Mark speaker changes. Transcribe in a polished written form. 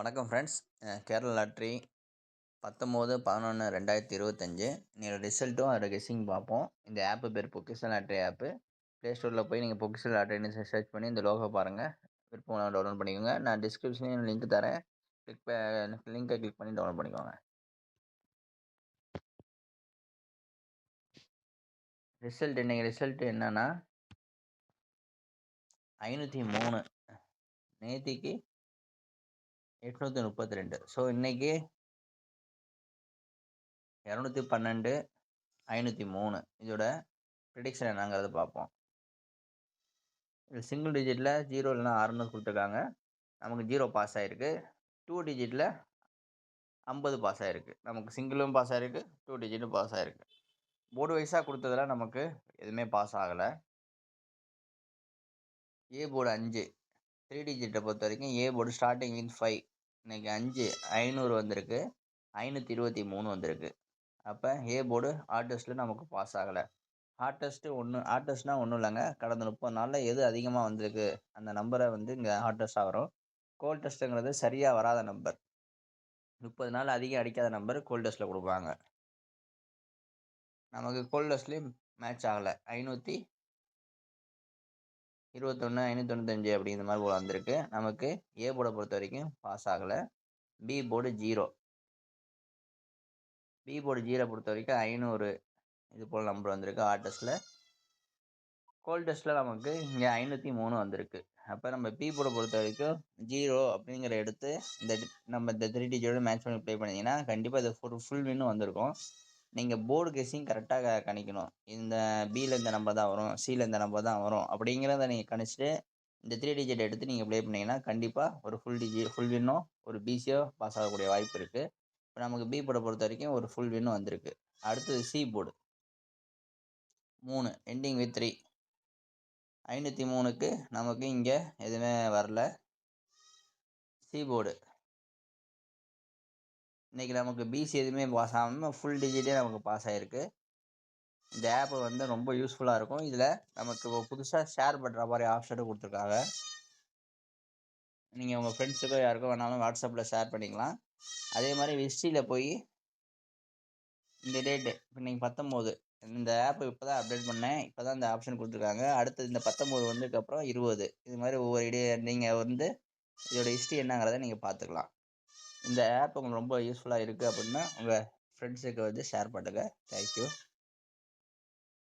Speaker 1: வணக்கம் friends. Kerala lottery 19/11/2025 இன்னையோட ரிசல்ட்டும் அதோட கெஸ்ஸிங் பார்ப்போம். இந்த ஆப்பு பேர் பொக்கிஷன் லாட்ரி ஆப்பு. ப்ளே ஸ்டோரில் போய் நீங்கள் பொக்கிஷன் லாட்ரின்னு சர்ச் பண்ணி இந்த லோகோ பாருங்கள். விருப்பம் டவுன்லோட் பண்ணிக்கோங்க. நான் டிஸ்கிரிப்ஷன்லேயும் லிங்க் தரேன். லிங்கை கிளிக் பண்ணி டவுன்லோட் பண்ணிக்கோங்க. இன்னைக்கு ரிசல்ட் என்னன்னா 503, நேத்திக்கு 832. ஸோ இன்னைக்கு 212, 503 இதோட ப்ரிடிக்ஷன் என்னங்கிறத பார்ப்போம். இது சிங்கிள் டிஜிட்டில் 0 இல்லைனா 6 கொடுத்துருக்காங்க. நமக்கு 0 பாஸ் ஆகிருக்கு. 2 டிஜிட்டில் 50 பாஸ் ஆகிருக்கு. நமக்கு சிங்கிளும் பாஸ் ஆகிருக்கு, 2 டிஜிட்டும் பாஸ் ஆகிருக்கு. போர்டு வைஸாக கொடுத்ததுல நமக்கு எதுவுமே பாஸ் ஆகலை. ஏ போர்டு 5 3 டிஜிட்டை பொறுத்த வரைக்கும் ஏ போர்டு ஸ்டார்டிங் வித் 5 இன்னைக்கு 500 வந்திருக்கு, 523 வந்திருக்கு. அப்போ ஏ போர்டு ஹார்ட் டெஸ்ட்டில் நமக்கு பாஸ் ஆகலை. ஹார்ட் டெஸ்ட்டு ஹார்ட் டெஸ்ட்னால் ஒன்றும் இல்லைங்க, கடந்த 30 நாளில் எது அதிகமாக வந்திருக்கு அந்த நம்பரை இங்கே ஹார்ட் டெஸ்ட்டாக வரும். கோல்ட் டெஸ்ட்டுங்கிறது சரியாக வராத நம்பர். 30 நாள் அதிகம் அடிக்காத நம்பர் கோல்ட் டெஸ்ட்டில் கொடுப்பாங்க. நமக்கு கோல்ட் டெஸ்ட்லேயும் மேட்ச் ஆகலை. 521, 595 அப்படிங்கிற மாதிரி போல் வந்திருக்கு. நமக்கு ஏ போர்டை பொறுத்த வரைக்கும் பாஸ் ஆகலை. பி போர்டு 0 பொறுத்த வரைக்கும் 500 இது போல் நம்பர் வந்திருக்கு ஹார்ட் டெஸ்ட்டில். கோல்ட் டெஸ்ட்டில் நமக்கு இங்கே 503 வந்திருக்கு. அப்போ நம்ம பி போர்டை பொறுத்த வரைக்கும் 0 அப்படிங்கிற எடுத்து நம்ம இந்த 3 டிஜிட்டோட மேட்ச் பண்ணி ப்ளே பண்ணிங்கன்னா கண்டிப்பாக இது ஃபுல் வின்னும் வந்திருக்கும். நீங்கள் போர்டு கெஸ்ஸிங் கரெக்டாக கணிக்கணும். இந்த பியில் இந்த நம்பர் தான் வரும், சியில் இந்த நம்பர் தான் வரும் அப்படிங்கிறத நீங்கள் கணிச்சிட்டு இந்த 3 டிஜிட் எடுத்து நீங்கள் ப்ளே பண்ணிங்கன்னா கண்டிப்பாக ஒரு ஃபுல் வின்னோ ஒரு பிசியோ பாஸ் ஆகக்கூடிய வாய்ப்பு இருக்குது. இப்போ நமக்கு பி போர்டை பொறுத்த வரைக்கும் ஒரு ஃபுல் வின்னும் வந்திருக்கு. அடுத்தது சி போர்டு 3 எண்டிங் வித் 3 503க்கு நமக்கு இங்கே எதுவுமே வரல. சி போர்டு இன்றைக்கி நமக்கு பிசி எதுவுமே பாஸ் ஆகாமல் ஃபுல் டிஜிட்டே நமக்கு பாஸ் ஆகிருக்கு. இந்த ஆப்பு ரொம்ப யூஸ்ஃபுல்லாக இருக்கும். இதில் நமக்கு புதுசாக ஷேர் பண்ணுற மாதிரி ஆப்ஷனும் கொடுத்துருக்காங்க. நீங்கள் உங்கள் ஃப்ரெண்ட்ஸுக்கோ யாருக்கோ வேணாலும் வாட்ஸ்அப்பில் ஷேர் பண்ணிக்கலாம். அதே மாதிரி ஹிஸ்ட்ரியில் போய் இந்த டேட்டு இப்போ நீங்கள் 19 இந்த ஆப்பு இப்போ தான் அப்டேட் பண்ணேன், இப்போ தான் இந்த ஆப்ஷன் கொடுத்துருக்காங்க. அடுத்தது இந்த 19 வந்ததுக்கப்புறம் 20 இது மாதிரி ஒவ்வொரு நீங்கள் இதோட ஹிஸ்ட்ரி என்னங்கிறத நீங்கள் பார்த்துக்கலாம். இந்த ஆப் உங்களுக்கு ரொம்ப யூஸ்ஃபுல்லாக இருக்குது அப்படின்னா உங்கள் ஃப்ரெண்ட்ஸுக்கு ஷேர் பண்ணுங்கள். தேங்க்யூ.